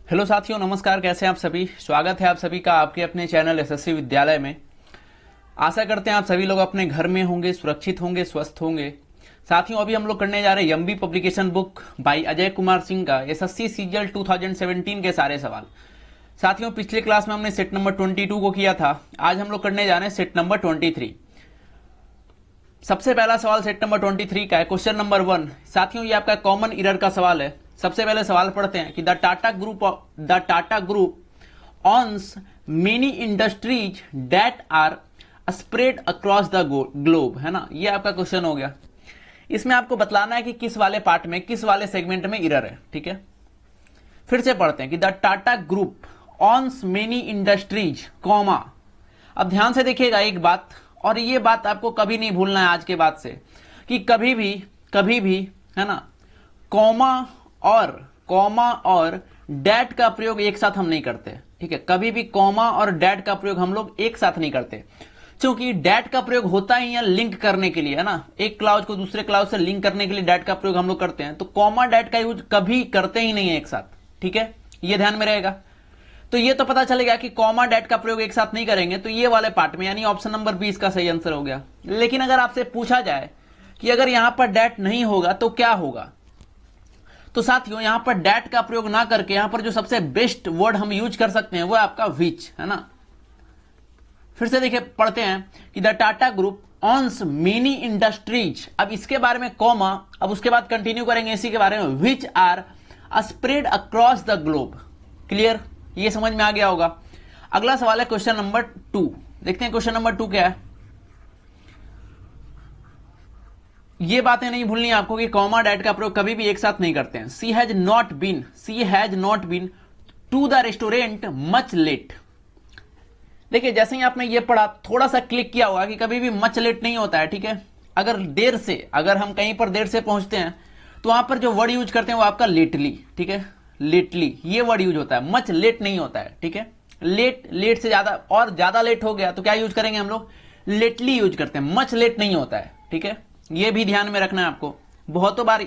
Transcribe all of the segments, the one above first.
Hello साथियों, नमस्कार। कैसे हैं आप सभी। स्वागत है आप सभी का आपके अपने चैनल एसएससी विद्यालय में। आशा करते हैं आप सभी लोग अपने घर में होंगे, सुरक्षित होंगे, स्वस्थ होंगे। साथियों, अभी हम लोग करने जा रहे हैं MB publication book by Ajay Kumar Singh का एसएससी सीजीएल 2017 के सारे सवाल। साथियों, पिछले क्लास में हमने सेट नंबर 22 को किया था। आज हम लोग करने जा रहे हैं सेट नंबर 23। सबसे पहला सवाल सेट नंबर 23 का है, क्वेश्चन नंबर 1। साथियों, ये आपका कॉमन एरर का सवाल है। सबसे पहले सवाल पढ़ते हैं कि the Tata group owns many industries that are spread across the globe, है ना। ये आपका क्वेश्चन हो गया। इसमें आपको बतलाना है कि किस वाले पार्ट में, किस वाले सेगमेंट में एरर है। ठीक है, फिर से पढ़ते हैं कि the Tata group owns many industries, comma. अब ध्यान से देखिएगा एक बात, और ये बात आपको कभी नहीं भूलना है आज के बाद से, कि कभी भी है ना, कॉमा और डैट का प्रयोग एक साथ हम नहीं करते। ठीक है, कभी भी कॉमा और डैट का प्रयोग हम लोग एक साथ नहीं करते, क्योंकि डैट का प्रयोग होता ही है लिंक करने के लिए, है ना। एक क्लाउज को दूसरे क्लाउज से लिंक करने के लिए डैट का प्रयोग हम लोग करते हैं, तो कॉमा डैट का यूज कभी करते ही नहीं है एक साथ। ठीक है, ये ध्यान में रहेगा। तो ये तो पता चलेगा कि कॉमा डैट का प्रयोग एक साथ नहीं करेंगे, तो ये वाले पार्ट में, यानी ऑप्शन नंबर 20 का सही आंसर हो गया। लेकिन अगर आपसे पूछा जाए कि अगर यहां पर डैट नहीं होगा तो क्या होगा, तो साथियों यहां पर डैट का प्रयोग ना करके यहां पर जो सबसे बेस्ट वर्ड हम यूज कर सकते हैं वो है आपका विच, है ना। फिर से देखिए, पढ़ते हैं कि the Tata group owns many industries. अब इसके बारे में कॉमा, अब उसके बाद कंटिन्यू करेंगे इसी के बारे में, which are spread across the globe. Clear, ये समझ में आ गया होगा। अगला सवाल है क्वेश्चन नंबर 2। देखते हैं क्वेश्चन नंबर 2 क्या है। ये बातें नहीं भूलनी आपको कि कॉमा डैट का प्रयोग कभी भी एक साथ नहीं करते हैं। She has not been to the restaurant much late. देखिए, जैसे ही आपने ये पढ़ा, थोड़ा सा क्लिक किया होगा कि कभी भी मच लेट नहीं होता है। ठीक है, अगर हम कहीं पर देर से पहुंचते हैं तो वहां पर जो वर्ड यूज करते हैं वो आपका लेटली। ठीक है, लेटली ये वर्ड यूज होता है, मच लेट नहीं होता है। ठीक है, लेट से ज्यादा और ज्यादा लेट हो गया तो क्या यूज करेंगे हम लोग, लेटली यूज करते हैं, मच लेट नहीं होता है। ठीक है, ये भी ध्यान में रखना है आपको। बहुतों बार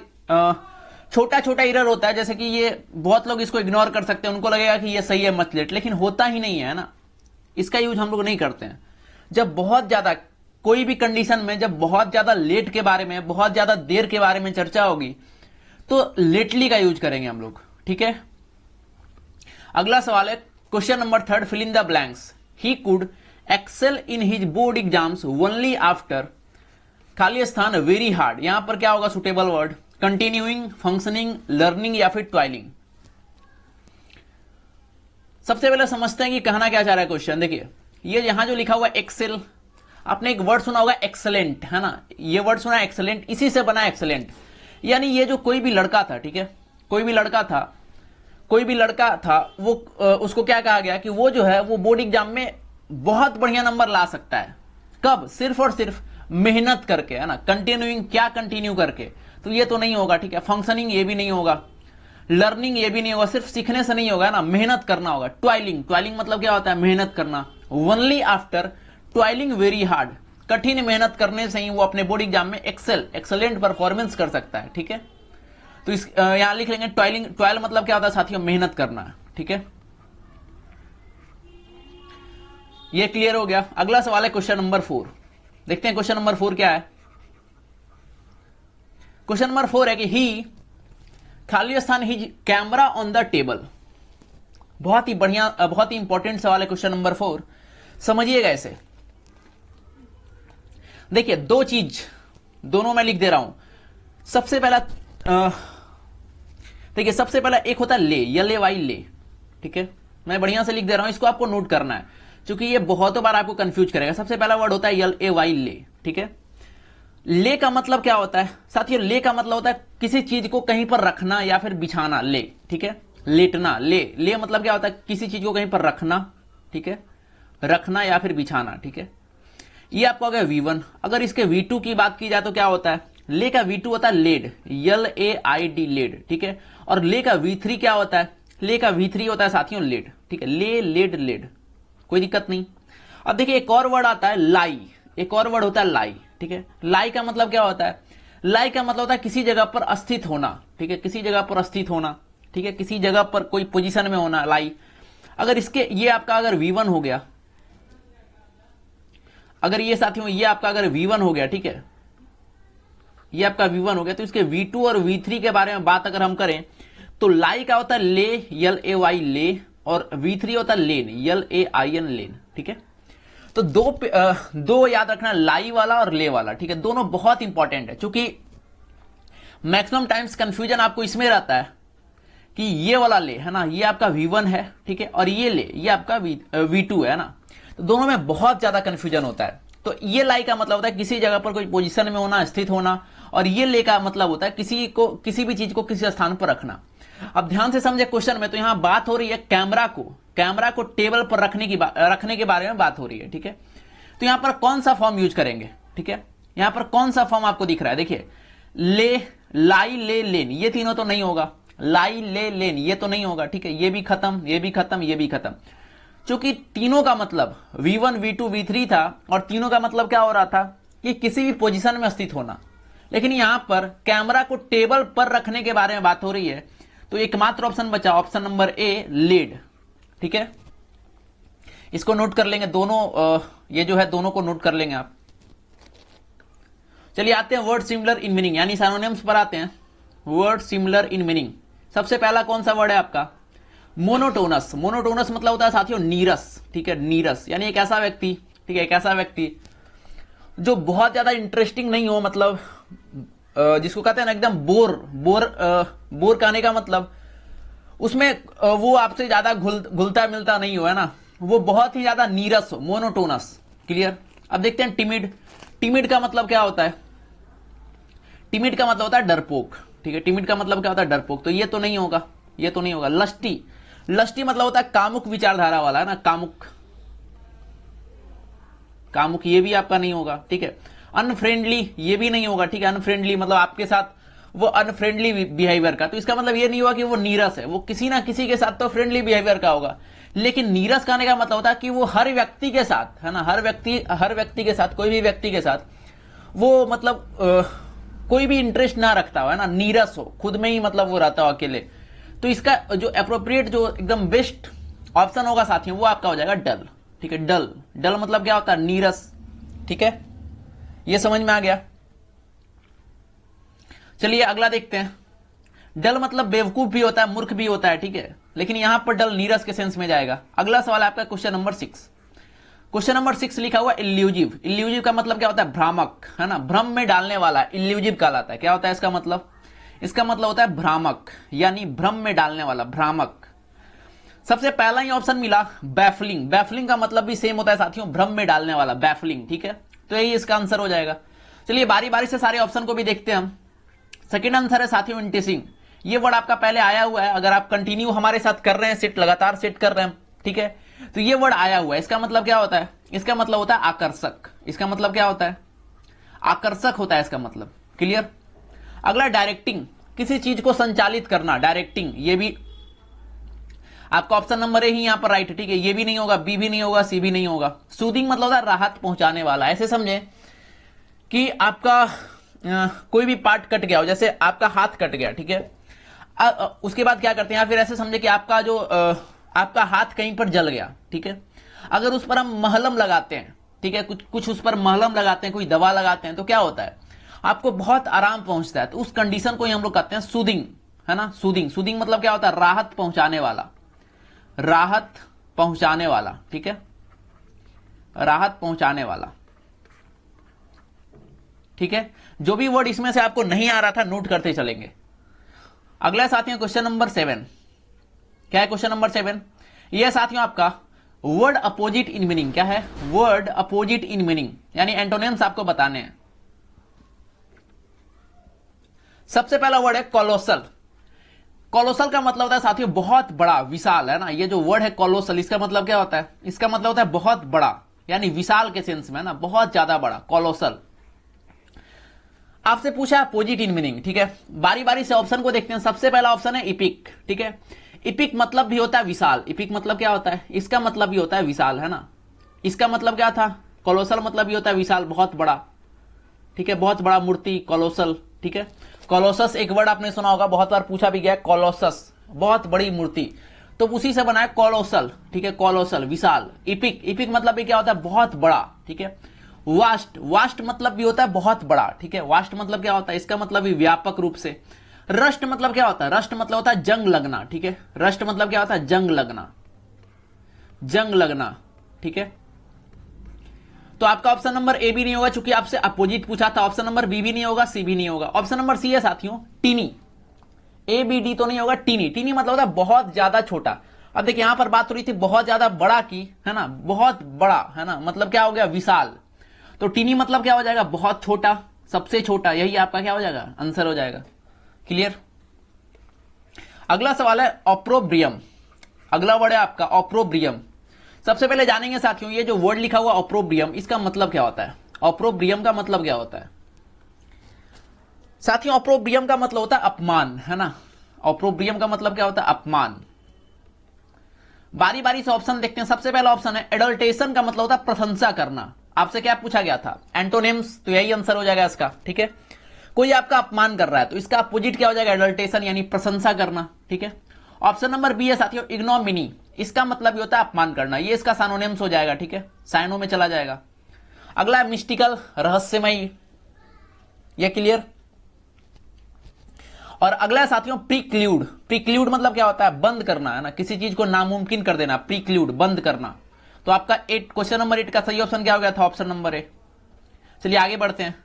छोटा छोटा एरर होता है, जैसे कि ये बहुत लोग इसको इग्नोर कर सकते हैं, उनको लगेगा कि ये सही है मच लेट, लेकिन होता ही नहीं है ना। इसका यूज हम लोग नहीं करते हैं। जब बहुत ज्यादा कोई भी कंडीशन में, जब बहुत ज्यादा लेट के बारे में, बहुत ज्यादा देर के बारे में चर्चा होगी तो लेटली का यूज करेंगे हम लोग। ठीक है, अगला सवाल है question number 3, fill in the blanks. He could excel in his board exams only after, खाली स्थान वेरी हार्ड। यहां पर क्या होगा suitable word, continuing, functioning, learning या फिर ट्वाइलिंग। सबसे पहले समझते हैं कि कहना क्या चाह रहा है क्वेश्चन। देखिए, ये यहां जो लिखा हुआ एक्सेल, आपने एक वर्ड सुना होगा एक्सेलेंट, है ना। ये वर्ड सुना एक्सेलेंट, इसी से बना एक्सेलेंट। यानी ये जो कोई भी लड़का था, ठीक है, कोई भी लड़का था वो उसको क्या कहा गया कि वो जो है वो बोर्ड एग्जाम में बहुत बढ़िया नंबर ला सकता है। कब, सिर्फ और सिर्फ मेहनत करके, है ना। कंटिन्यूइंग, क्या कंटिन्यू करके, तो ये तो नहीं होगा। ठीक है, फंक्शनिंग ये भी नहीं होगा, लर्निंग ये भी नहीं होगा, सिर्फ सीखने से नहीं होगा ना, मेहनत करना होगा। ट्वाइलिंग मतलब क्या होता है, मेहनत करना। ओनली आफ्टर ट्वाइलिंग वेरी हार्ड, कठिन मेहनत करने से ही वो अपने बोर्ड एग्जाम में एक्सेलेंट परफॉर्मेंस कर सकता है। ठीक है, तो इस यहां लिख लेंगे ट्वाइल मतलब क्या होता है साथियों, मेहनत करना। ठीक है, ये क्लियर हो गया। अगला सवाल है क्वेश्चन नंबर 4। देखते हैं क्वेश्चन नंबर 4 क्या है। क्वेश्चन नंबर 4 है कि ही, खाली स्थान, his camera on the table. बहुत ही बढ़िया, बहुत ही इंपॉर्टेंट सवाल है क्वेश्चन नंबर 4। समझिएगा इसे। देखिए, दो चीज दोनों में लिख दे रहा हूं। सबसे पहला देखिए, सबसे पहला एक होता है ले, यल ए वाई ले। ठीक है, मैं बढ़िया से लिख दे रहा हूं, इसको आपको नोट करना है क्योंकि ये बहुत बार आपको कंफ्यूज करेगा। सबसे पहला वर्ड होता है यल ए वाई ले। ठीक है, ले का मतलब क्या होता है साथियों, ले का मतलब होता है किसी चीज को कहीं पर रखना या फिर बिछाना, ले। ठीक है, लेटना, ले मतलब क्या होता है, किसी चीज को कहीं पर रखना। ठीक है, रखना या फिर बिछाना। ठीक है, ये आपको हो गया V1। अगर इसके V2 की बात की जाए तो क्या होता है, ले का V2 होता है लेड, LAID लेड। ठीक है, और ले का V3 क्या होता है, ले का V3 होता है साथियों लेड। ठीक है, ले, लेड, कोई दिक्कत नहीं। अब देखिए, एक और वर्ड आता है लाई, एक और वर्ड होता है लाई। ठीक है, लाई का मतलब क्या होता है, लाई का मतलब होता है किसी जगह पर स्थित होना। ठीक है, किसी जगह पर स्थित होना, ठीक है, किसी जगह पर कोई पोजीशन में होना, लाई। अगर इसके ये आपका अगर V1 हो गया, अगर ये साथियों ये आपका अगर V1 हो गया, ठीक है, ये आपका V1 हो गया, तो इसके V2 और V3 के बारे में बात अगर हम करें तो लाई का होता है ले, LAY ले, और V3 होता है लेन, LAIN लेन, ठीक है। तो दो याद रखना, लाई वाला और ले वाला, ठीक है, दोनों बहुत इंपॉर्टेंट है, क्योंकि मैक्सिमम टाइम्स कंफ्यूजन आपको इसमें रहता है कि ये वाला ले है ना, ये आपका V1 है, ठीक है, और ये ले ये आपका V2 है ना, तो दोनों में बहुत ज्यादा कंफ्यूजन होता है। तो ये लाई का मतलब होता है किसी जगह पर कोई पोजीशन में होना, स्थित होना, और ये ले का मतलब होता है किसी भी चीज को किसी स्थान पर रखना। अब ध्यान से समझे क्वेश्चन में, तो यहां बात हो रही है कैमरा को टेबल पर रखने के बारे में बात हो रही है, ठीक है। तो यहां पर कौन सा फॉर्म यूज करेंगे, ठीक है, यहां पर कौन सा फॉर्म आपको दिख रहा है, देखिए ले, लाई, ले, लेन, ये तीनों तो नहीं होगा, लाई, ले, लेन ये तो नहीं होगा, ठीक है, ये भी खत्म, ये भी खत्म, ये भी खत्म। क्योंकि तीनों का मतलब V1, V2, V3 था, और तीनों का मतलब क्या हो रहा था कि किसी भी पोजीशन में स्थित होना। लेकिन यहां पर कैमरा को टेबल पर रखने के बारे में बात हो रही है, तो एकमात्र ऑप्शन बचा, ऑप्शन नंबर ए, लेड, ठीक है। इसको नोट कर लेंगे, दोनों ये जो है दोनों को नोट कर लेंगे आप। चलिए आते हैं वर्ड सिमिलर इन मीनिंग, यानी सिनोनिम्स पर आते हैं। वर्ड सिमिलर इन मीनिंग, सबसे पहला कौन सा वर्ड है आपका, मोनोटोनस। मोनोटोनस मतलब होता है साथियों नीरस, ठीक है, नीरस, यानी एक ऐसा व्यक्ति, ठीक है, एक ऐसा व्यक्ति जो बहुत ज्यादा इंटरेस्टिंग नहीं हो, मतलब जिसको कहते हैं ना एकदम बोर कहने का मतलब उसमें वो आपसे ज्यादा घुलता मिलता नहीं हो, है ना, वो बहुत ही ज्यादा नीरस हो, मोनोटोनस, क्लियर। अब देखते हैं टिमिड। टिमिड का मतलब क्या होता है, टिमिड का मतलब होता है डरपोक, ठीक है, टिमिड का मतलब क्या होता है, डरपोक, तो ये तो नहीं होगा, ये तो नहीं होगा। लस्टी, लस्टी मतलब होता है कामुक विचारधारा वाला, है ना, कामुक, कामुक ये भी आपका नहीं होगा, ठीक है। अनफ्रेंडली ये भी नहीं होगा, ठीक है, अनफ्रेंडली मतलब आपके साथ वो अनफ्रेंडली बिहेवियर का, तो इसका मतलब ये नहीं हुआ कि वो नीरस है, वो किसी ना किसी के साथ तो फ्रेंडली बिहेवियर का होगा। लेकिन नीरस कहने का मतलब होता है कि वो हर व्यक्ति के साथ, है ना, हर व्यक्ति के साथ, कोई भी व्यक्ति के साथ वो मतलब कोई भी इंटरेस्ट ना रखता हो, है ना, नीरस हो, खुद में ही मतलब वो रहता हो अकेले। तो इसका जो अप्रोप्रिएट जो एकदम बेस्ट ऑप्शन होगा साथियों वो आपका हो जाएगा डल, ठीक है। डल, डल मतलब क्या होता है, नीरस, ठीक है, ये समझ में आ गया। चलिए अगला देखते हैं। डल मतलब बेवकूफ भी होता है, मूर्ख भी होता है, ठीक है, लेकिन यहां पर डल नीरस के सेंस में जाएगा। अगला सवाल आपका क्वेश्चन नंबर 6। क्वेश्चन नंबर 6 लिखा हुआ इल्यूजिव। इल्यूजिव का मतलब क्या होता है, भ्रामक, है ना, भ्रम में डालने वाला, इल्यूजिव कहलाता है। क्या होता है इसका मतलब, इसका मतलब होता है भ्रामक, यानी भ्रम में डालने वाला, भ्रामक। सबसे पहला ही ऑप्शन मिला बैफलिंग। बैफलिंग का मतलब भी सेम होता है साथियों, भ्रम में डालने वाला, बैफलिंग, ठीक है, तो यही इसका आंसर हो जाएगा। चलिए बारी बारी से सारे ऑप्शन को भी देखते हैं हम। सेकंड आंसर है साथियों इंटिसिंग। ये वर्ड आपका पहले आया हुआ है, अगर आप कंटिन्यू हमारे साथ कर रहे हैं, सेट लगातार सेट कर रहे हैं, ठीक है, तो ये वर्ड आया हुआ है। इसका मतलब क्या होता है, इसका मतलब होता है आकर्षक। इसका मतलब क्या होता है, आकर्षक होता है इसका मतलब, क्लियर। अगला डायरेक्टिंग, किसी चीज को संचालित करना, डायरेक्टिंग, ये भी आपका ऑप्शन नंबर ए ही यहां पर राइट, ठीक है, ये भी नहीं होगा, बी भी नहीं होगा, सी भी नहीं होगा। सूदिंग मतलब होता है राहत पहुंचाने वाला। ऐसे समझे कि आपका कोई भी पार्ट कट गया हो, जैसे आपका हाथ कट गया, ठीक है, उसके बाद क्या करते हैं, या फिर ऐसे समझे कि आपका जो आपका हाथ कहीं पर जल गया, ठीक है, अगर उस पर हम महलम लगाते हैं, ठीक है, कुछ उस पर महलम लगाते हैं, कोई दवा लगाते हैं, तो क्या होता है, आपको बहुत आराम पहुंचता है। तो उस कंडीशन को ही हम लोग कहते हैं सूदिंग, है ना, सूदिंग। सूदिंग मतलब क्या होता है, राहत पहुंचाने वाला, राहत पहुंचाने वाला, ठीक है, राहत पहुंचाने वाला, ठीक है। जो भी वर्ड इसमें से आपको नहीं आ रहा था नोट करते चलेंगे। अगला साथियों क्वेश्चन नंबर 7। क्या है क्वेश्चन नंबर 7, यह साथियों आपका वर्ड अपोजिट इन मीनिंग। क्या है, वर्ड अपोजिट इन मीनिंग, यानी एंटोनिम्स आपको बताने हैं। सबसे पहला वर्ड है कॉलोसल। कॉलोसल का मतलब होता है साथियों बहुत बड़ा, विशाल, है ना। ये जो वर्ड है कॉलोसल, इसका मतलब क्या होता है, इसका मतलब होता है बहुत बड़ा, यानी विशाल के सेंस में, है ना, बहुत ज्यादा बड़ा, कॉलोसल। आपसे पूछा अपोजिट इन मीनिंग, ठीक है, बारी बारी से ऑप्शन को देखते हैं। सबसे पहला ऑप्शन है इपिक, ठीक है, इपिक मतलब भी होता है विशाल। इपिक मतलब क्या होता है, इसका मतलब भी होता है विशाल, है ना। इसका मतलब क्या था, कॉलोसल मतलब भी होता है विशाल, बहुत बड़ा, ठीक है, बहुत बड़ा मूर्ति, कॉलोसल, ठीक है। कॉलोसस एक वर्ड आपने सुना होगा, बहुत बार पूछा भी गया, कॉलोसस, बहुत बड़ी मूर्ति, तो उसी से बना है कोलोसल, ठीक है, कोलोसल विशाल। इपिक, इपिक मतलब भी क्या होता है, बहुत बड़ा, ठीक है। वास्ट, वास्ट मतलब भी होता है बहुत बड़ा, ठीक है। वास्ट मतलब क्या होता है, इसका मतलब भी व्यापक रूप से। रस्ट मतलब क्या होता है, रस्ट मतलब होता है जंग लगना, ठीक है। रस्ट मतलब क्या होता है, जंग लगना, जंग लगना, ठीक है। तो आपका ऑप्शन नंबर ए भी नहीं होगा, चूंकि आपसे अपोजिट पूछा था। ऑप्शन नंबर बी भी नहीं होगा, सी भी नहीं होगा। ऑप्शन नंबर सी है साथियों टीनी। ए बी डी तो नहीं होगा, टीनी। टीनी मतलब होता है बहुत ज्यादा छोटा। अब देखिए यहां पर बात हो रही थी बहुत ज्यादा बड़ा की, है ना, बहुत बड़ा, है ना, मतलब क्या हो गया, विशाल। तो टीनी मतलब क्या हो जाएगा, बहुत छोटा, सबसे छोटा। यही आपका क्या हो जाएगा, आंसर हो जाएगा। क्लियर। अगला सवाल है ऑप्रोब्रियम। अगला वर्ड है आपका ऑप्रोब्रियम। सबसे पहले जानेंगे साथियों, ये जो वर्ड लिखा हुआ ऑप्रोब्रियम, इसका मतलब क्या होता है। ऑप्रोब्रियम का मतलब क्या होता है साथियों, ऑप्रोब्रियम का मतलब होता है अपमान, है ना। ऑप्रोब्रियम का मतलब क्या होता है, अपमान। बारी बारी से ऑप्शन देखते हैं। सबसे पहला ऑप्शन है एडल्टेशन, का मतलब होता है प्रशंसा करना। आपसे क्या पूछा गया था, एंटोनिम्स, तो यही आंसर हो जाएगा इसका, ठीक है। कोई आपका अपमान कर रहा है तो इसका अपोजिट क्या हो जाएगा, एडल्टेशन, यानी प्रशंसा करना, ठीक है। ऑप्शन नंबर बी है साथियों इग्नोमिनी। इसका मतलब ये होता है अपमान करना, ये इसका साइनोनिम्स हो जाएगा, ठीक है, साइनो में चला जाएगा। अगला है मिस्टिकल, रहस्यमयी, ये क्लियर। और अगला है साथियों प्रीक्लूड। प्रीक्लूड मतलब क्या होता है, बंद करना, है ना, किसी चीज को नामुमकिन कर देना, प्रीक्लूड, बंद करना। तो आपका क्वेश्चन नंबर 8 का सही ऑप्शन क्या हो गया था, ऑप्शन नंबर ए। चलिए आगे बढ़ते हैं।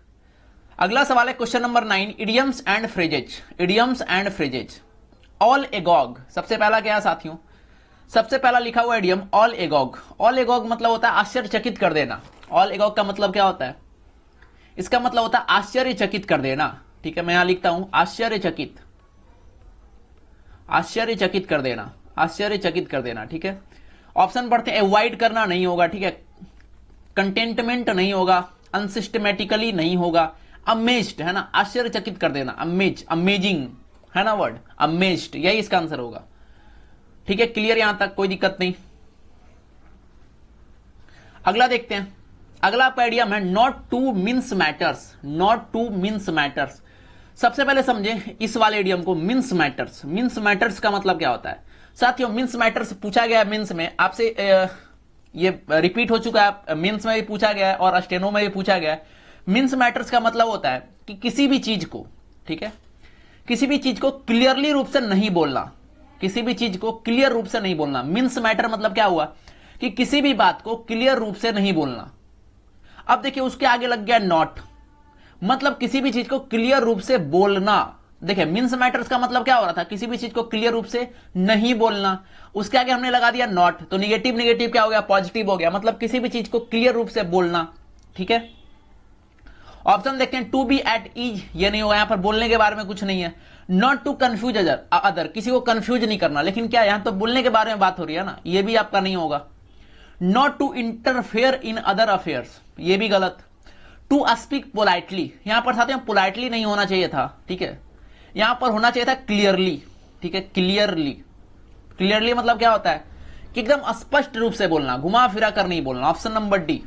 अगला सवाल है question number 9, idioms and phrases. Idioms and phrases. All agog, सबसे पहला क्या है साथियों, सबसे पहला लिखा हुआ idiom all agog. All agog मतलब होता है आश्चर्यचकित कर देना। ऑल एगॉग का मतलब क्या होता है, इसका मतलब होता है आश्चर्यचकित कर देना, ठीक है। मैं यहां लिखता हूं आश्चर्यचकित, आश्चर्यचकित कर देना, आश्चर्यचकित कर देना, ठीक है। ऑप्शन पढ़ते हैं, अवॉइड करना नहीं होगा, ठीक है, कंटेंटमेंट नहीं होगा, अनसिस्टमेटिकली नहीं होगा, अमेज्ड, है ना, आश्चर्यचकित कर देना, अमेज, अमेजिंग, है ना वर्ड, अमेज्ड, यही इसका आंसर होगा, ठीक है। क्लियर यहां तक, कोई दिक्कत नहीं। अगला देखते हैं। अगला आपका आइडियम है not to mince matters. Not to mince matters, सबसे पहले समझे इस वाले इडियम को, मिन्स मैटर्स। मिन्स मैटर्स का मतलब क्या होता है साथियों, मिन्स मैटर्स पूछा गया है मिन्स में आपसे, ये रिपीट हो चुका है, मिन्स में भी पूछा गया है और स्टेनो में भी पूछा गया है। मिन्स मैटर्स का मतलब होता है कि किसी भी चीज को, ठीक है, किसी भी चीज को क्लियरली रूप से नहीं बोलना, किसी भी चीज को क्लियर रूप से नहीं बोलना। मिन्स मैटर मतलब क्या हुआ कि किसी भी बात को क्लियर रूप से नहीं बोलना। अब देखिए उसके आगे लग गया नॉट, मतलब किसी भी चीज को क्लियर रूप से बोलना। देखिए मिन्स मैटर्स का मतलब क्या हो रहा था, किसी भी चीज को क्लियर रूप से नहीं बोलना। उसके आगे हमने लगा दिया नॉट, तो निगेटिव निगेटिव क्या हो गया, पॉजिटिव हो गया, मतलब किसी भी चीज को क्लियर रूप से बोलना, ठीक है। ऑप्शन देखते हैं, टू बी एट ईज, ये नहीं होगा, यहां पर बोलने के बारे में कुछ नहीं है। नॉट टू कंफ्यूज अदर, किसी को कंफ्यूज नहीं करना, लेकिन क्या यहां तो बोलने के बारे में बात हो रही है ना, ये भी आपका नहीं होगा। Not to interfere in other affairs, ये भी गलत। टू स्पीक पोलाइटली, यहां पर साथियों पोलाइटली नहीं होना चाहिए था, ठीक है, यहां पर होना चाहिए था क्लियरली, ठीक है, क्लियरली। क्लियरली मतलब क्या होता है कि एकदम स्पष्ट रूप से बोलना, घुमा फिरा कर नहीं बोलना, ऑप्शन नंबर डी,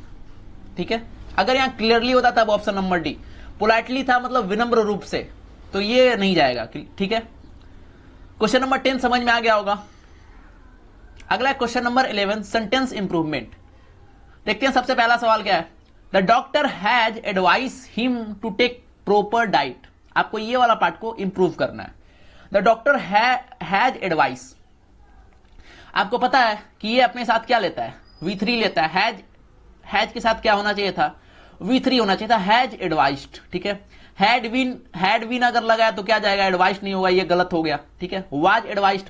ठीक है। अगर यहां क्लियरली होता तब ऑप्शन नंबर डी, पोलाइटली था मतलब विनम्र रूप से, तो ये नहीं जाएगा, ठीक है। क्वेश्चन नंबर 10 समझ में आ गया होगा। अगला क्वेश्चन नंबर 11, सेंटेंस इंप्रूवमेंट। देखते हैं सबसे पहला सवाल क्या है, the doctor has advice him to take proper diet. आपको ये वाला पार्ट को इंप्रूव करना है। द डॉक्टर हैज एडवाइस, आपको पता है कि ये अपने साथ क्या लेता है, V3 लेता है। हैज के साथ क्या होना चाहिए था, V3 होना चाहिए था, हैज एडवाइस्ड, ठीक है। हैड बीन अगर लगाया तो क्या जाएगा, एडवाइस्ड नहीं होगा, ये गलत हो गया, ठीक है। वाज एडवाइस्ड,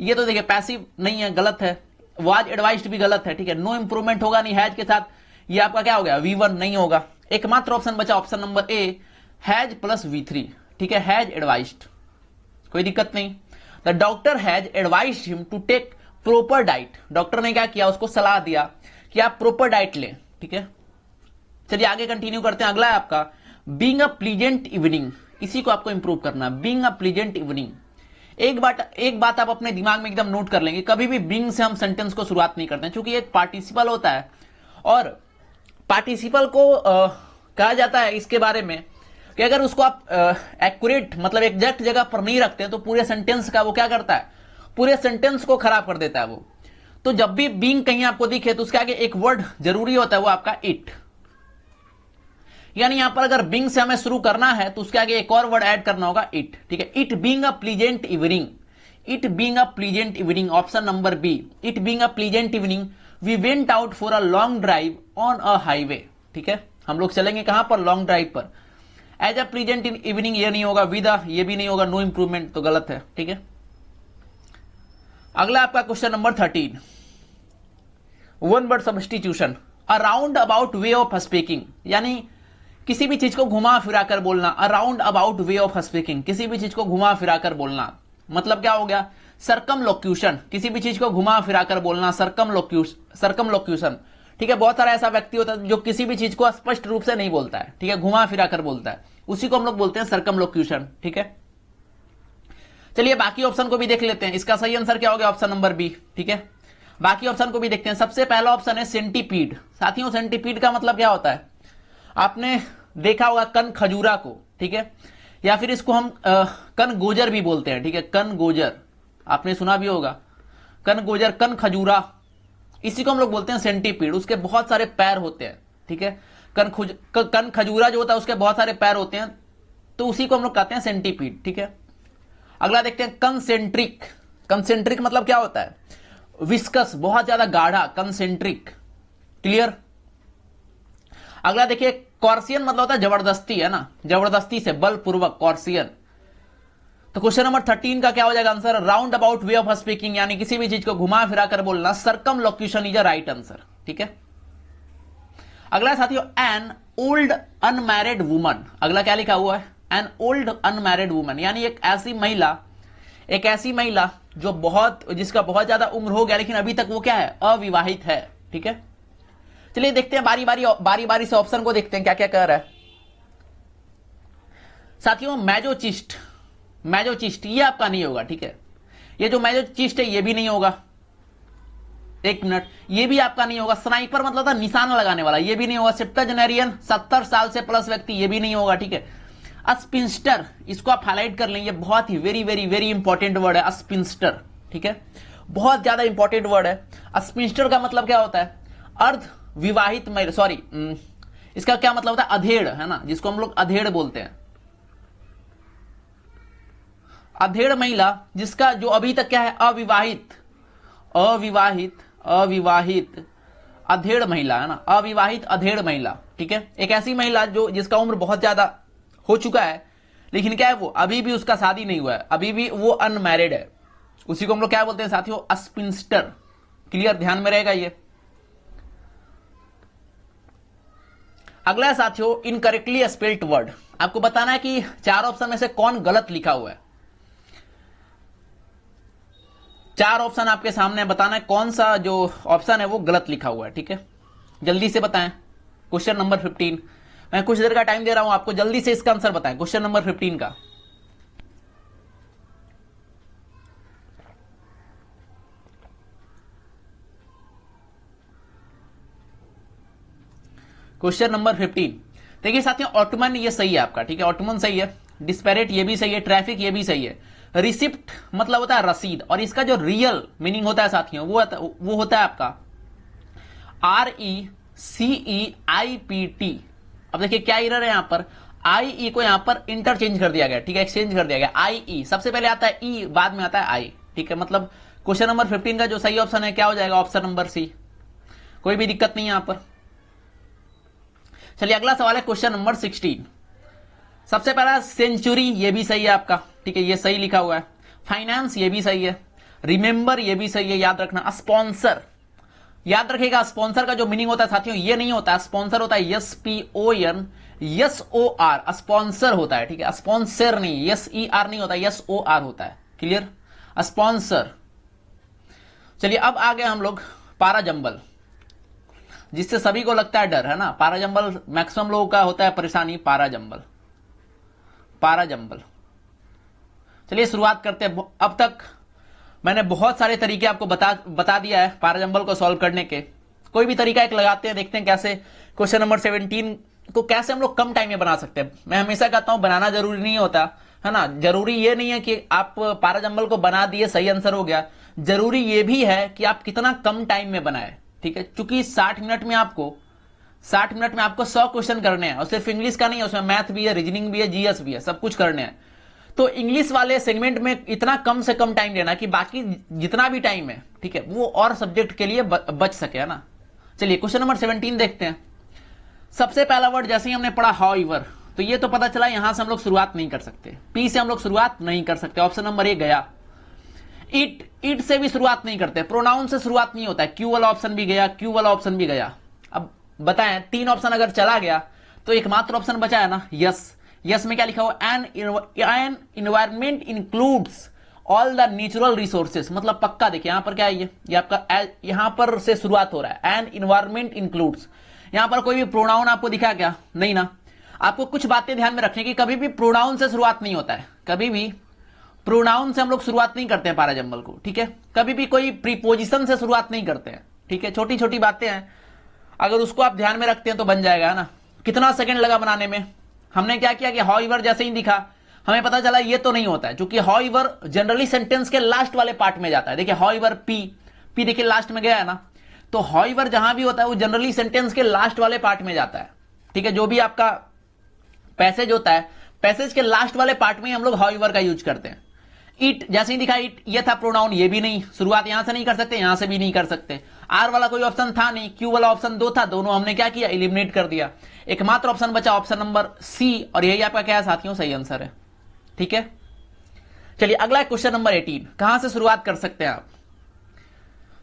ये तो देखिए पैसिव नहीं है, गलत है। वाज एडवाइस्ड भी गलत है, ठीक है। नो इंप्रूवमेंट होगा नहीं हैज के साथ, ये आपका क्या हो गया, V1 नहीं होगा। एकमात्र ऑप्शन बचा option number A, has plus V3, ठीक है, हैज एडवाइस्ड, कोई दिक्कत नहीं। The doctor has advised him to take proper diet, doctor ने क्या किया, उसको सलाह दिया कि आप प्रॉपर डाइट लें, ठीक है। चलिए आगे कंटिन्यू करते हैं। अगला है आपका बीइंग अ प्लीजेंट इवनिंग, इसी को आपको इंप्रूव करना है, बीइंग अ प्लीजेंट इवनिंग। एक बात आप अपने दिमाग में एकदम नोट कर लेंगे, कभी भी बीइंग से हम सेंटेंस को शुरुआत नहीं करते हैं, क्योंकि एक पार्टिसिपल होता है और पार्टिसिपल को कहा जाता है इसके बारे में कि अगर उसको आप एक्यूरेट मतलब एग्जैक्ट जगह पर नहीं रखते हैं तो पूरे सेंटेंस का वो क्या करता है, पूरे सेंटेंस को खराब कर देता है वो। तो जब भी बीइंग कहीं आपको दिखे तो उसके आगे एक वर्ड जरूरी होता है, वो आपका इट। यानी यहां पर अगर बीइंग से हमें शुरू करना है तो उसके आगे एक और वर्ड ऐड करना होगा, इट। ठीक है, it being a pleasant evening, it being a pleasant evening, option number B, it being a pleasant evening we went out for a long drive on a highway. ठीक है, हम लोग चलेंगे कहां पर, लॉन्ग ड्राइव पर। As a pleasant in evening ये नहीं होगा, विद अ ये भी नहीं होगा, नो इंप्रूवमेंट तो गलत है। ठीक है, अगला आपका question number 13, one word substitution, around about way of speaking, यानी किसी भी चीज को घुमा फिरा कर बोलना, around about way of speaking, किसी भी चीज को घुमा फिरा कर बोलना, मतलब क्या हो गया, सर्कमलोक्यूशन, किसी भी चीज को घुमा फिरा कर बोलना, सर्कमलोक्यूशन। ठीक है, बहुत सारा ऐसा व्यक्ति होता है जो किसी भी चीज को स्पष्ट रूप से नहीं बोलता है, ठीक है, घुमा फिरा कर बोलता है, उसी को हम लोग बोलते हैं सर्कमलोक्यूशन। ठीक है, चलिए बाकी ऑप्शन को भी देख लेते हैं। इसका सही आंसर क्या हो गया, ऑप्शन नंबर बी। ठीक है, बाकी ऑप्शन को भी देखते हैं। सबसे पहला ऑप्शन है सेंटीपीड। साथियों, सेंटीपीड का मतलब क्या होता है, आपने देखा होगा कन खजूरा को, ठीक है, या फिर इसको हम कन गोजर भी बोलते हैं। ठीक है, कन गोजर आपने सुना भी होगा, कन गोजर, कन खजूरा, इसी को हम लोग बोलते हैं सेंटीपीड। उसके बहुत सारे पैर होते हैं। ठीक है, कन खजूरा जो होता है उसके बहुत सारे पैर होते हैं, तो उसी को हम लोग कहते हैं सेंटीपीड। ठीक है, अगला देखते हैं कंसेंट्रिक। कंसेंट्रिक मतलब क्या होता है, विस्कस, बहुत ज्यादा गाढ़ा, कंसेंट्रिक। क्लियर। अगला देखिए कॉर्सियन मतलब होता है जबरदस्ती, है ना, जबरदस्ती से, बलपूर्वक, कॉर्सियन। तो क्वेश्चन नंबर 13 का क्या हो जाएगा answer, round about way of speaking, यानी किसी भी चीज को घुमा फिरा कर बोलना, circumlocution is a right answer. ठीक है, अगला साथियों एन ओल्ड अनमैरिड वुमन। अगला क्या लिखा हुआ है, एन ओल्ड अनमैरिड वुमन, यानी एक ऐसी महिला जो जिसका बहुत ज्यादा उम्र हो गया लेकिन अभी तक वो क्या है, अविवाहित है। ठीक है, चलिए देखते हैं बारी बारी से ऑप्शन को देखते हैं क्या क्या कह रहा है। साथियों मैजोचिस्ट ये आपका नहीं होगा। ठीक है, ये जो मैजोचिस्ट है ये भी नहीं होगा, एक मिनट, ये भी आपका नहीं होगा। स्नाइपर मतलब था निशाना लगाने वाला, ये भी नहीं होगा। सेप्टाजेनेरियन 70 साल से प्लस व्यक्ति, ये भी नहीं होगा। ठीक है, स्पिंस्टर, इसको आप हाईलाइट कर लें, ये बहुत ही very very very important word है स्पिंस्टर। ठीक है, बहुत ज्यादा इंपॉर्टेंट वर्ड है। स्पिंस्टर का मतलब क्या होता है, अर्ध विवाहित महिला, सॉरी इसका क्या मतलब होता है, अधेड़, है ना, जिसको हम लोग अधेड़ बोलते हैं। अधेड़ महिला जिसका जो अभी तक क्या है, अविवाहित अधेड़ महिला, है ना, अविवाहित अधेड़ महिला। ठीक है, एक ऐसी महिला जो जिसका उम्र बहुत ज्यादा हो चुका है लेकिन क्या है, वो अभी भी उसका शादी नहीं हुआ है, अभी भी वो अनमैरिड है, उसी को हम लोग क्या बोलते हैं साथियों, स्पिंस्टर। क्लियर, ध्यान में रहेगा ये। अगला है साथियों इनकरेक्टली स्पेल्ड वर्ड। आपको बताना है कि चार ऑप्शन में से कौन गलत लिखा हुआ है। चार ऑप्शन आपके सामने, बताना है कौन सा जो ऑप्शन है वो गलत लिखा हुआ है। ठीक है, जल्दी से बताएं। क्वेश्चन नंबर 15, मैं कुछ देर का टाइम दे रहा हूं आपको, जल्दी से इसका आंसर बताएं, क्वेश्चन नंबर 15 का। क्वेश्चन नंबर 15 देखिए साथियों, ऑटोमन ये सही है आपका। ठीक है, ऑटोमन सही है, डिस्पैरेट ये भी सही है, ट्रैफिक ये भी सही है। रिसिप्ट मतलब होता है रसीद, और इसका जो रियल मीनिंग होता है साथियों वो होता है आपका RECEIPT। अब देखिए क्या एरर है यहां पर, IE को यहां पर इंटरचेंज कर दिया गया। ठीक है, एक्सचेंज कर दिया गया। IE सबसे पहले आता है E, बाद में आता है I। ठीक है, मतलब क्वेश्चन नंबर 15 का जो सही ऑप्शन है क्या हो जाएगा, ऑप्शन नंबर सी। कोई भी दिक्कत नहीं है यहां पर। चलिए अगला सवाल है क्वेश्चन नंबर 16। सबसे पहला सेंचुरी, ये भी सही है आपका। ठीक है, ये सही लिखा हुआ है। फाइनेंस ये भी सही है। रिमेंबर ये भी सही है, याद रखना। स्पॉन्सर, याद रखिएगा स्पॉन्सर का जो मीनिंग होता है साथियों ये नहीं होता है, स्पॉन्सर होता है SPONSOR, स्पॉन्सर होता है। ठीक है, स्पॉन्सर नहीं, SER नहीं होता, SOR होता है। Clear, sponsor. चलिए अब आ गए हम लोग पाराजंबल, जिससे सभी को लगता है डर, है ना। पाराजंबल मैक्सिमम लोगों का होता है परेशानी, पाराजंबल। चलिए शुरुआत करते हैं। अब तक मैंने बहुत सारे तरीके आपको बता दिया है पाराजंबल को सॉल्व करने के। कोई भी तरीका एक लगाते हैं, देखते हैं कैसे क्वेश्चन नंबर 17 को कैसे हम लोग कम टाइम में बना सकते हैं। मैं हमेशा कहता हूं बनाना जरूरी नहीं होता, है ना। जरूरी ये नहीं है कि आप पाराजंबल को बना दिए सही आंसर हो गया, जरूरी ये भी है कि आप कितना कम टाइम में बनाए, ठीक है। चूंकि 60 मिनट में आपको 100 क्वेश्चन करने हैं, और सिर्फ इंग्लिश का नहीं है, उसमें मैथ भी है, रीजनिंग भी है, जीएस भी है, सब कुछ करने हैं। तो इंग्लिश वाले सेगमेंट में इतना कम से कम टाइम लेना कि बाकी जितना भी टाइम है, ठीक है, वो और सब्जेक्ट के लिए बच सके, है ना। चलिए क्वेश्चन नंबर 17 देखते हैं। सबसे पहला वर्ड जैसे ही हमने पढ़ा हाउएवर, तो ये तो पता चला यहां से हम लोग शुरुआत नहीं कर सकते, पी से हम लोग शुरुआत नहीं कर सकते, ऑप्शन नंबर ए गया। इट से भी शुरुआत नहीं करते, प्रोनाउन से शुरुआत नहीं होता है, क्यू वाला ऑप्शन भी गया, क्यू वाला ऑप्शन भी गया। अब बताएं 3 ऑप्शन अगर चला गया तो एकमात्र ऑप्शन बचा है ना यस। यस में क्या लिखा हुआ, an environment includes all the natural resources, मतलब पक्का। देखिए यहां पर क्या है, ये आपका यहां पर से शुरुआत हो रहा है, एन इन्वायरमेंट इंक्लूड्स। यहां पर कोई भी प्रोनाउन आपको दिखा क्या, नहीं ना। आपको कुछ बातें ध्यान में रखने की, कभी भी प्रोनाउन से शुरुआत नहीं होता है, कभी भी प्रोनाउन से हम लोग शुरुआत नहीं करते हैं पाराजंबल को, ठीक है। कभी भी कोई प्रीपोजिशन से शुरुआत नहीं करते हैं, ठीक है। छोटी छोटी बातें हैं, अगर उसको आप ध्यान में रखते हैं तो बन जाएगा, है ना। कितना सेकंड लगा बनाने में, हमने क्या किया कि हाउएवर जैसे ही दिखा हमें पता चला ये तो नहीं होता है, क्योंकि हाउएवर जनरली सेंटेंस के लास्ट वाले पार्ट में जाता है। देखिए हाउएवर पी देखिए लास्ट में गया है ना, तो हाउएवर जहां भी होता है वो जनरली सेंटेंस के लास्ट वाले पार्ट में जाता है, ठीक है। जो भी आपका पैसेज होता है, पैसेज के लास्ट वाले पार्ट में हम लोग हाउएवर का यूज करते हैं। इट जैसे ही दिखा इट, ये था प्रोनाउन, ये भी नहीं, शुरुआत यहां से नहीं कर सकते, यहां से भी नहीं कर सकते। आर वाला कोई ऑप्शन था नहीं, क्यू वाला ऑप्शन 2 था, दोनों हमने क्या किया, एलिमिनेट कर दिया। एकमात्र ऑप्शन बचा ऑप्शन नंबर सी, और यही आपका क्या है साथियों, सही आंसर है, ठीक है। चलिए अगला क्वेश्चन नंबर 18, कहां से शुरुआत कर सकते हैं आप।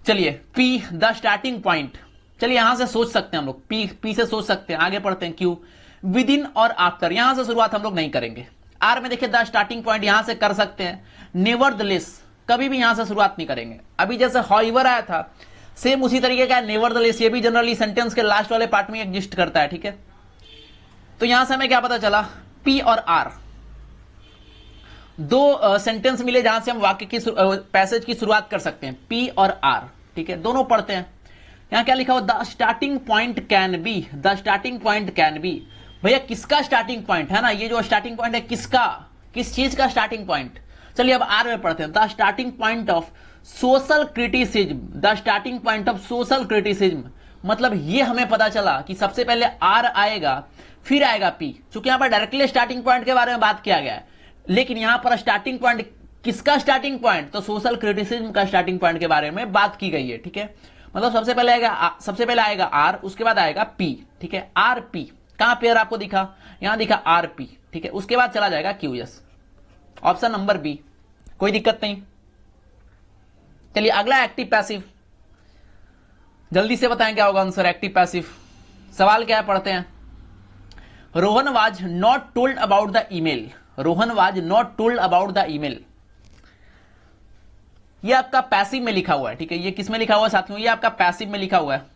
चलिए पी द स्टार्टिंग पॉइंट, चलिए यहां से सोच सकते हैं हम लोग, पी से सोच सकते हैं। आगे पढ़ते हैं, क्यू विद इन और आफ्टर, यहां से शुरुआत हम लोग नहीं करेंगे। आर में देखिए द स्टार्टिंग पॉइंट, यहां से कर सकते हैं। नेवरदलेस, कभी भी यहां से शुरुआत नहीं करेंगे। अभी जैसे हाउएवर आया था, सेम उसी तरीके का नेवरदलेस, ये भी जनरली सेंटेंस के लास्ट वाले पार्ट में एग्जिस्ट करता है, ठीक है। तो यहां से हमें क्या पता चला, पी और आर दो सेंटेंस मिले जहां से हम वाक्य की पैसेज की शुरुआत कर सकते हैं, पी और आर, ठीक है। दोनों पढ़ते हैं। यहां क्या लिखा हुआ, the starting point can be, the starting point can be. भैया किसका स्टार्टिंग पॉइंट है ना, ये जो स्टार्टिंग पॉइंट है किसका, किस चीज का स्टार्टिंग पॉइंट। चलिए अब आर में पढ़ते हैं, the starting point of social criticism, the starting point of social criticism, मतलब ये हमें पता चला कि सबसे पहले आर आएगा फिर आएगा पी। चूंकि यहां पर डायरेक्टली स्टार्टिंग पॉइंट के बारे में बात किया गया है, लेकिन यहां पर स्टार्टिंग पॉइंट किसका स्टार्टिंग पॉइंट, तो सोशल क्रिटिसिज्म का स्टार्टिंग पॉइंट के बारे में बात की गई है, ठीक है। मतलब सबसे पहले आएगा आर, उसके बाद आएगा पी, ठीक है। आर पी कहां पेयर आपको दिखा, यहां दिखा आर पी, ठीक है। उसके बाद चला जाएगा क्यू एस, ऑप्शन नंबर बी, कोई दिक्कत नहीं। चलिए अगला एक्टिव पैसिव, जल्दी से बताएं क्या होगा आंसर। एक्टिव पैसिव सवाल क्या है, पढ़ते हैं। Rohan was not told about the email, Rohan was not told about the email, ये आपका पैसिव में लिखा हुआ है, ठीक है। ये किस में लिखा हुआ है साथियों, ये आपका पैसिव में लिखा हुआ है,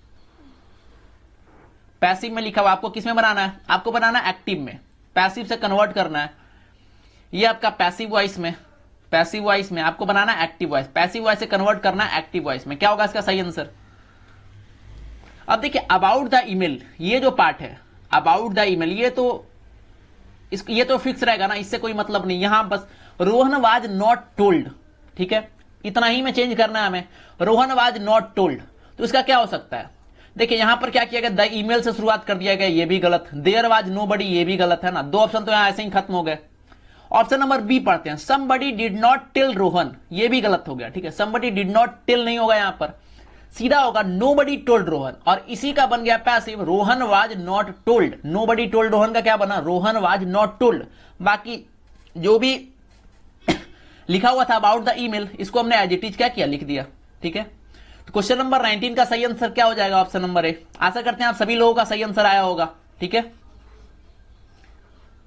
पैसिव में लिखा हुआ। आपको किस में बनाना है, आपको बनाना है एक्टिव में, पैसिव से कन्वर्ट करना है। ये आपका पैसिव वॉइस में, पैसिव वॉइस में आपको बनाना है एक्टिव वॉइस, पैसिव वॉइस से कन्वर्ट करना है एक्टिव वॉइस में। क्या होगा इसका सही आंसर। अब देखिए अबाउट द ईमेल, ये जो पार्ट है अबाउट द ईमेल, ये तो फिक्स रहेगा ना, इससे कोई मतलब नहीं। यहां बस रोहन वाज नॉट टोल्ड, ठीक है, इतना ही में चेंज करना है हमें, रोहन वाज नॉट टोल्ड। तो इसका क्या हो सकता है, देखिए यहां पर क्या किया गया, द ईमेल से शुरुआत कर दिया गया, ये भी गलत। देयर वाज नोबडी, ये भी गलत है ना। 2 ऑप्शन तो यहां ऐसे ही खत्म हो गए। ऑप्शन नंबर बी पढ़ते हैं, somebody did not tell Rohan, ये भी गलत हो गया, ठीक है। समबडी डिड नॉट टेल नहीं होगा, यहां पर सीधा होगा नोबडी टोल्ड रोहन, और इसी का बन गया passive, Rohan was not told. Nobody told Rohan का क्या बना, रोहन वाज नॉट टोल्ड। बाकी जो भी लिखा हुआ था अबाउट द ईमेल, इसको हमने एज इट इज क्या किया, लिख दिया, ठीक है। तो क्वेश्चन नंबर 19 का सही आंसर क्या हो जाएगा, ऑप्शन नंबर ए। आशा करते हैं आप सभी लोगों का सही आंसर आया होगा, ठीक है।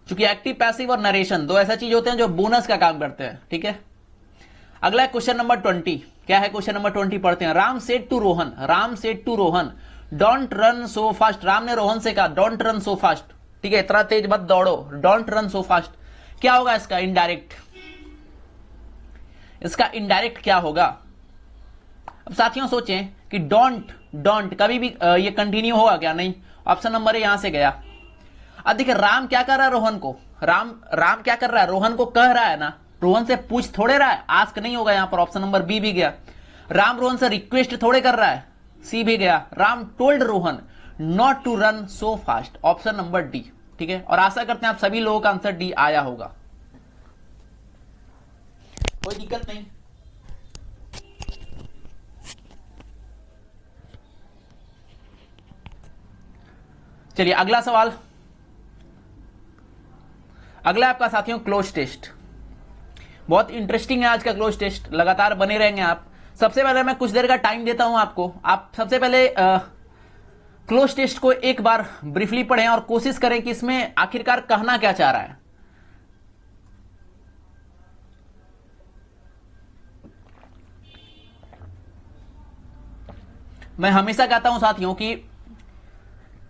चूंकि एक्टिव पैसिव और नरेशन दो ऐसा चीज होते हैं जो बोनस का काम करते हैं, ठीक है। अगला है क्वेश्चन नंबर 20, क्या है क्वेश्चन नंबर 20 पढ़ते हैं। Ram said to Rohan, Ram said to Rohan don't run so fast, Ram ने रोहन से कहा डोंट रन सो फास्ट, ठीक है, इतना तेज मत दौड़ो, डोंट रन सो फास्ट। क्या होगा इसका इनडायरेक्ट, इसका इनडायरेक्ट क्या होगा। अब साथियों सोचें कि डोंट कभी भी ये कंटिन्यू होगा क्या, नहीं। ऑप्शन नंबर ए यहां से गया। अब देखिए राम क्या कर रहा है रोहन को, राम राम क्या कर रहा है, रोहन को कह रहा है ना, रोहन से पूछ थोड़े रहा है, आस्क नहीं होगा यहां पर, ऑप्शन नंबर बी भी गया। राम रोहन से रिक्वेस्ट थोड़े कर रहा है, सी भी गया। Ram told Rohan not to run so fast, option number D, ठीक है। और आशा करते हैं आप सभी लोगों का आंसर डी आया होगा, कोई दिक्कत नहीं। चलिए अगला सवाल, अगला आपका साथियों क्लोज टेस्ट। बहुत इंटरेस्टिंग है आज का क्लोज टेस्ट, लगातार बने रहेंगे आप। सबसे पहले मैं कुछ देर का टाइम देता हूं आपको, आप सबसे पहले क्लोज टेस्ट को एक बार ब्रीफली पढ़ें और कोशिश करें कि इसमें आखिरकार कहना क्या चाह रहा है। मैं हमेशा कहता हूं साथियों कि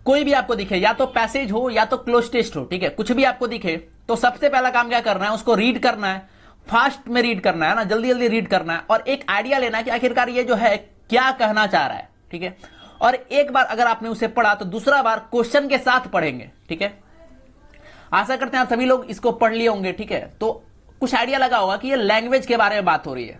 कोई भी आपको दिखे, या तो पैसेज हो या तो क्लोज टेस्ट हो, ठीक है, कुछ भी आपको दिखे तो सबसे पहला काम क्या करना है, उसको रीड करना है, फास्ट में रीड करना है ना, जल्दी जल्दी रीड करना है और एक आइडिया लेना है कि आखिरकार ये जो है क्या कहना चाह रहा है, ठीक है। और एक बार अगर आपने उसे पढ़ा तो दूसरा बार क्वेश्चन के साथ पढ़ेंगे, ठीक है। आशा करते हैं आप सभी लोग इसको पढ़ लिए होंगे, ठीक है। तो कुछ आइडिया लगा होगा कि ये लैंग्वेज के बारे में बात हो रही है।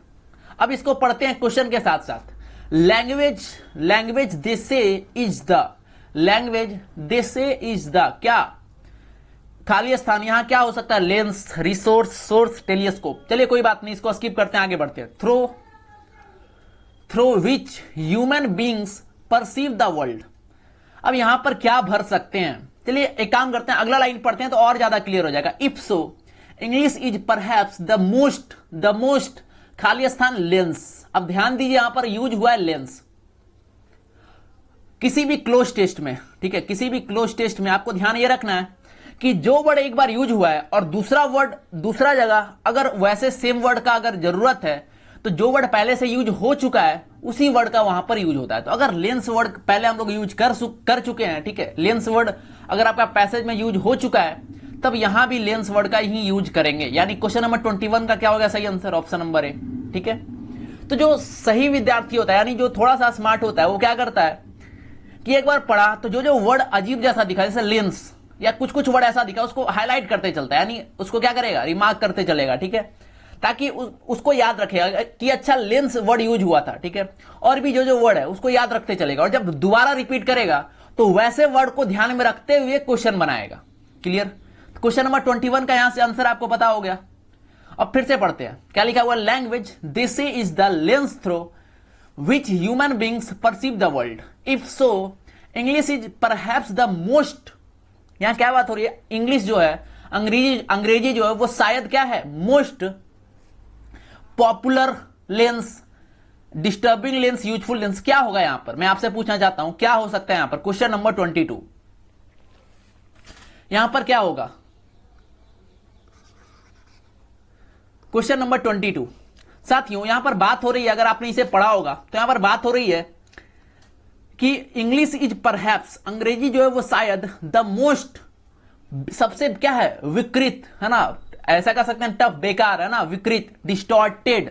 अब इसको पढ़ते हैं क्वेश्चन के साथ साथ। लैंग्वेज, लैंग्वेज दे से इज द, लैंग्वेज दे से इज द, क्या खाली स्थान यहां क्या हो सकता है, लेंस, रिसोर्स, सोर्स, टेलीस्कोप। चलिए कोई बात नहीं, इसको स्किप करते हैं, आगे बढ़ते हैं। Through which human beings perceive the world. अब यहां पर क्या भर सकते हैं, चलिए एक काम करते हैं, अगला लाइन पढ़ते हैं तो और ज्यादा क्लियर हो जाएगा। If so English is perhaps the most, खाली स्थान लेंस। अब ध्यान दीजिए यहां पर यूज हुआ है लेंस। किसी भी क्लोज टेस्ट में, ठीक है, किसी भी क्लोज टेस्ट में आपको ध्यान यह रखना है कि जो वर्ड एक बार यूज हुआ है और दूसरा वर्ड दूसरा जगह, अगर वैसे सेम वर्ड का अगर जरूरत है तो जो वर्ड पहले से यूज हो चुका है उसी वर्ड का वहां पर यूज होता है। तो अगर लेंस वर्ड पहले हम लोग यूज कर चुके हैं, ठीक है, लेंस वर्ड अगर आपका पैसेज में यूज हो चुका है तब यहां भी लेंस वर्ड का ही यूज करेंगे। यानी क्वेश्चन नंबर 21 का क्या होगा सही आंसर, ऑप्शन नंबर ए, ठीक है। तो जो सही विद्यार्थी होता है, यानी जो थोड़ा सा स्मार्ट होता है, वो क्या करता है कि एक बार पढ़ा तो जो वर्ड अजीब जैसा दिखा, जैसे लेंस या कुछ कुछ वर्ड ऐसा दिखा, उसको हाईलाइट करते चलता है, यानी उसको क्या करेगा, रिमार्क करते चलेगा, ठीक है, ताकि उसको याद रखेगा कि अच्छा लेंस वर्ड यूज हुआ था, ठीक है। और भी जो वर्ड है उसको याद रखते चलेगा और जब दोबारा रिपीट करेगा तो वैसे वर्ड को ध्यान में रखते हुए क्वेश्चन बनाएगा। क्लियर। क्वेश्चन नंबर 21 का यहां से आंसर आपको पता हो गया। अब फिर से पढ़ते हैं, क्या लिखा हुआ, language this is the lens through which human beings perceive the world. If so English is perhaps the most, यहां क्या बात हो रही है, इंग्लिश जो है, अंग्रेजी जो है वो शायद क्या है, most popular lens, disturbing lens, useful lens. क्या होगा यहां पर, मैं आपसे पूछना चाहता हूं क्या हो सकता है यहां पर। क्वेश्चन नंबर 22 यहां पर क्या होगा, क्वेश्चन नंबर 22 साथियों, यहां पर बात हो रही है, अगर आपने इसे पढ़ा होगा तो यहां पर बात हो रही है कि इंग्लिश इज परहैप्स, अंग्रेजी जो है वो शायद द मोस्ट, सबसे क्या है, विकृत, है ना, ऐसा कह सकते हैं टफ, बेकार, है ना, विकृत, डिस्टॉर्टेड।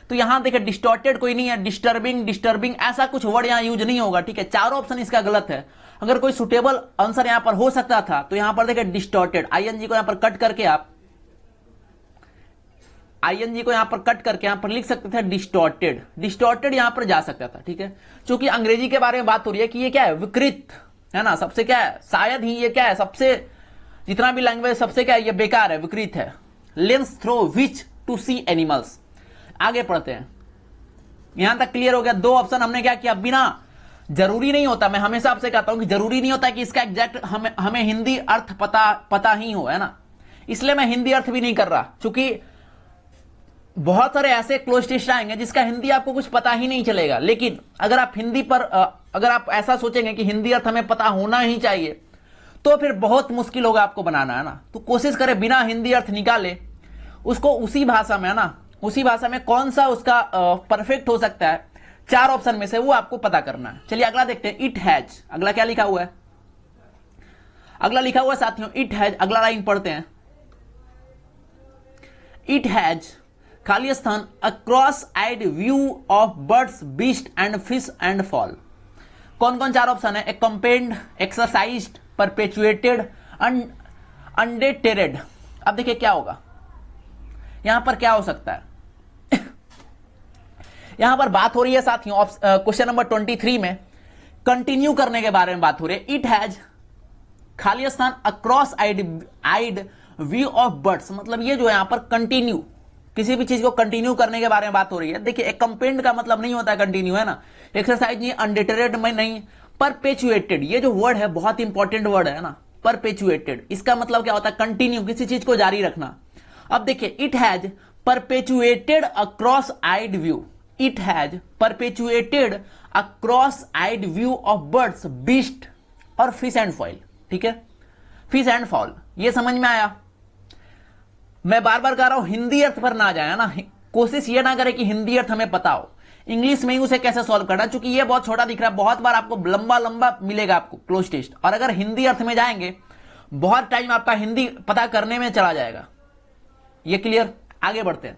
तो यहां देखिए डिस्टॉर्टेड कोई नहीं है, डिस्टर्बिंग ऐसा कुछ वर्ड यहां यूज नहीं होगा, ठीक है। चारों ऑप्शन इसका गलत है। अगर कोई सुटेबल आंसर यहां पर हो सकता था तो यहां पर देखिए डिस्टॉर्टेड, आईएनजी को यहां पर कट करके आप आईएनजी को यहां पर कट करके यहां पर लिख सकते थे डिस्टॉर्टेड यहां पर जा सकता था, ठीक है। क्योंकि अंग्रेजी के बारे में बात हो रही है कि ये क्या है, विकृत, है ना, सबसे क्या है, शायद ही ये क्या है, सबसे जितना भी लैंग्वेज सबसे क्या है, ये बेकार है, विकृत है। Lens through which to see animals. आगे पढ़ते हैं, यहां तक क्लियर हो गया। दो ऑप्शन हमने क्या किया, बिना, जरूरी नहीं होता, मैं हमेशा आपसे कहता हूं कि जरूरी नहीं होता कि इसका एग्जैक्ट हमें हिंदी अर्थ पता ही हो, है ना, इसलिए मैं हिंदी अर्थ भी नहीं कर रहा, क्योंकि बहुत सारे ऐसे क्लोज टेस्ट आएंगे जिसका हिंदी आपको कुछ पता ही नहीं चलेगा। लेकिन अगर आप हिंदी पर अगर आप ऐसा सोचेंगे कि हिंदी अर्थ हमें पता होना ही चाहिए तो फिर बहुत मुश्किल होगा आपको बनाना, है ना। तो कोशिश करें बिना हिंदी अर्थ निकाले उसको उसी भाषा में, है ना, उसी भाषा में कौन सा उसका परफेक्ट हो सकता है, चार ऑप्शन में से वो आपको पता करना है। चलिए अगला देखते हैं, इट हैज, अगला क्या लिखा हुआ है, अगला लिखा हुआ है साथियों इट हैज। अगला लाइन पढ़ते हैं, इट हैज खाली स्थान across eyed view of birds, beast and fish and fowl. कौन कौन चार ऑप्शन है, एक्सरसाइज्ड, परपेचुएटेड, अनडेटेड, अब देखिए क्या होगा, यहां पर क्या हो सकता है। यहां पर बात हो रही है साथियों क्वेश्चन नंबर 23 में कंटिन्यू करने के बारे में बात हो रही है। इट हैज खाली स्थान across eyed view of birds, मतलब ये जो है यहां पर कंटिन्यू, किसी भी चीज को कंटिन्यू करने के बारे में बात हो रही है। देखिए एकम्पेंड का मतलब नहीं होता कंटिन्यू, है ना, एक्सरसाइज नहीं, अनडिटरेड में नहीं, परपेचुएटेड, ये जो वर्ड है बहुत इंपॉर्टेंट वर्ड है ना, परपेचुएटेड, इसका मतलब क्या होता है, कंटिन्यू, किसी चीज को जारी रखना। अब देखिए it has perpetuated across eyed view, it has perpetuated across eyed view of birds, beast और फिश एंड फॉल। ठीक है, फिश एंड फॉल, ये समझ में आया। मैं बार बार कह रहा हूं हिंदी अर्थ पर ना जाए ना, कोशिश ये ना करें कि हिंदी अर्थ हमें पता हो, इंग्लिश में ही उसे कैसे सॉल्व करना, क्योंकि ये बहुत छोटा दिख रहा है, बहुत बार आपको लंबा लंबा मिलेगा आपको क्लोज टेस्ट, और अगर हिंदी अर्थ में जाएंगे बहुत टाइम आपका हिंदी पता करने में चला जाएगा। ये क्लियर, आगे बढ़ते हैं।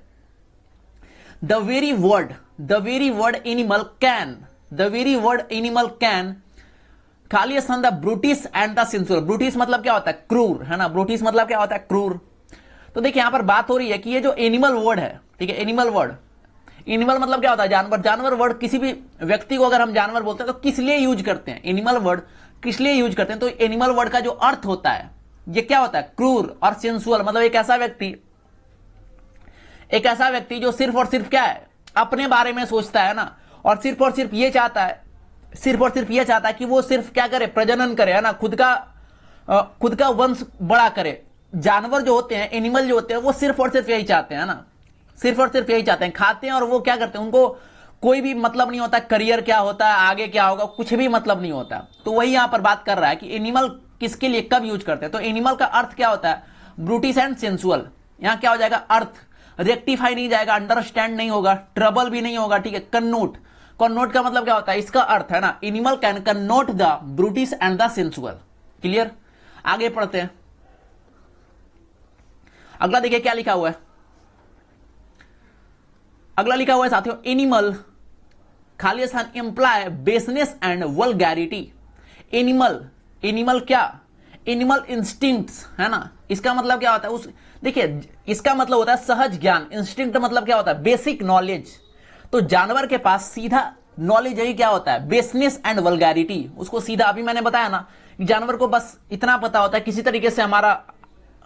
The very word animal can, the very word animal can, खाली स्थान the brutish and the sensual. ब्रूटिस मतलब क्या होता है, क्रूर, है ना, ब्रूटिस मतलब क्या होता है, क्रूर। तो देखिए यहां पर बात हो रही है कि ये जो एनिमल वर्ड है, ठीक है, एनिमल वर्ड, एनिमल मतलब क्या होता है, जानवर। जानवर वर्ड किसी भी व्यक्ति को अगर हम जानवर बोलते हैं तो किस लिए यूज करते हैं, एनिमल वर्ड किस लिए यूज करते हैं, तो एनिमल वर्ड का जो अर्थ होता है ये क्या होता है, क्रूर और सेंसुअल, मतलब एक ऐसा व्यक्ति जो सिर्फ और सिर्फ क्या है, अपने बारे में सोचता है ना, और सिर्फ और सिर्फ ये चाहता है कि वो सिर्फ क्या करे, प्रजनन करे, है ना, खुद का वंश बड़ा करे। जानवर जो होते हैं, एनिमल जो होते हैं, वो सिर्फ और सिर्फ यही चाहते हैं ना, सिर्फ और सिर्फ यही चाहते हैं, खाते हैं और वो क्या करते हैं, उनको कोई भी मतलब नहीं होता करियर क्या होता है, आगे क्या होगा, कुछ भी मतलब नहीं होता। तो वही यहां पर बात कर रहा है कि एनिमल किसके लिए कब यूज करते हैं, तो एनिमल का अर्थ क्या होता है, ब्रूटिस एंड सेंसुअल। यहां क्या हो जाएगा, अर्थ रेक्टिफाई नहीं जाएगा, अंडरस्टैंड नहीं होगा, ट्रबल भी नहीं होगा, ठीक है। कन्नोट का मतलब क्या होता है, इसका अर्थ है ना, animal can connote the brutish and the sensual. Clear, आगे पढ़ते हैं। अगला देखिए क्या लिखा हुआ है, अगला लिखा हुआ है साथियों, एनिमल खाली स्थान इंप्लाय बेसनेस एंड वल्गैरिटी। एनिमल क्या, एनिमल इंस्टिंक्ट्स, है ना, इसका मतलब क्या होता है, देखिए इसका मतलब होता है सहज ज्ञान, इंस्टिंक्ट मतलब क्या होता है, बेसिक नॉलेज। तो जानवर के पास सीधा नॉलेज यही क्या होता है, बेसनेस एंड वल्गैरिटी, उसको सीधा, अभी मैंने बताया ना, जानवर को बस इतना पता होता है किसी तरीके से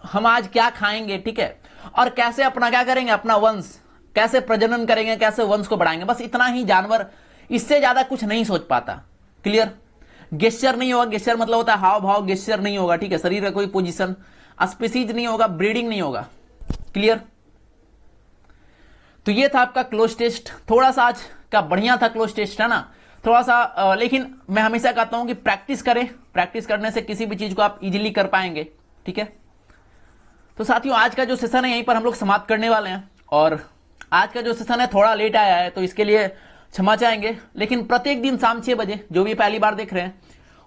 हम आज क्या खाएंगे, ठीक है, और कैसे अपना क्या करेंगे, अपना वंश कैसे प्रजनन करेंगे, कैसे वंश को बढ़ाएंगे, बस इतना ही जानवर, इससे ज्यादा कुछ नहीं सोच पाता। क्लियर, गेस्चर नहीं होगा, गेस्चर मतलब होता है हाव भाव, गेस्चर नहीं होगा, ठीक है, शरीर का कोई पोजीशन, स्पीसीज नहीं होगा, ब्रीडिंग नहीं होगा। क्लियर, तो ये था आपका क्लोज टेस्ट, थोड़ा सा आज का बढ़िया था क्लोज टेस्ट, है ना, थोड़ा सा लेकिन मैं हमेशा कहता हूं कि प्रैक्टिस करें, प्रैक्टिस करने से किसी भी चीज को आप इजीली कर पाएंगे। ठीक है, तो साथियों आज का जो सेशन है यहीं पर हम लोग समाप्त करने वाले हैं, और आज का जो सेशन है थोड़ा लेट आया है तो इसके लिए क्षमा चाहेंगे, लेकिन प्रत्येक दिन शाम 6 बजे, जो भी पहली बार देख रहे हैं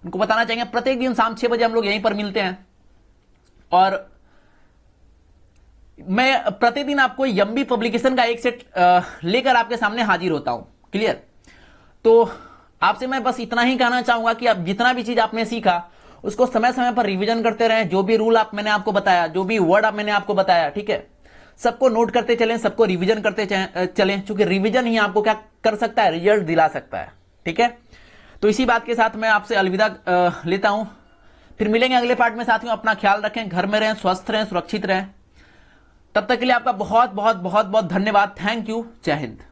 उनको बताना चाहेंगे, प्रत्येक दिन शाम 6 बजे हम लोग यहीं पर मिलते हैं, और मैं प्रतिदिन आपको यम्बी पब्लिकेशन का एक सेट लेकर आपके सामने हाजिर होता हूं। क्लियर, तो आपसे मैं बस इतना ही कहना चाहूंगा कि आप जितना भी चीज आपने सीखा उसको समय समय पर रिवीजन करते रहें, जो भी रूल मैंने आपको बताया, जो भी वर्ड मैंने आपको बताया, ठीक है, सबको नोट करते चलें, सबको रिवीजन करते चलें, क्योंकि रिवीजन ही आपको क्या कर सकता है, रिजल्ट दिला सकता है। ठीक है, तो इसी बात के साथ मैं आपसे अलविदा लेता हूं, फिर मिलेंगे अगले पार्ट में। साथियों अपना ख्याल रखें, घर में रहें, स्वस्थ रहें, सुरक्षित रहें, तब तक के लिए आपका बहुत बहुत बहुत बहुत धन्यवाद। थैंक यू, जय हिंद।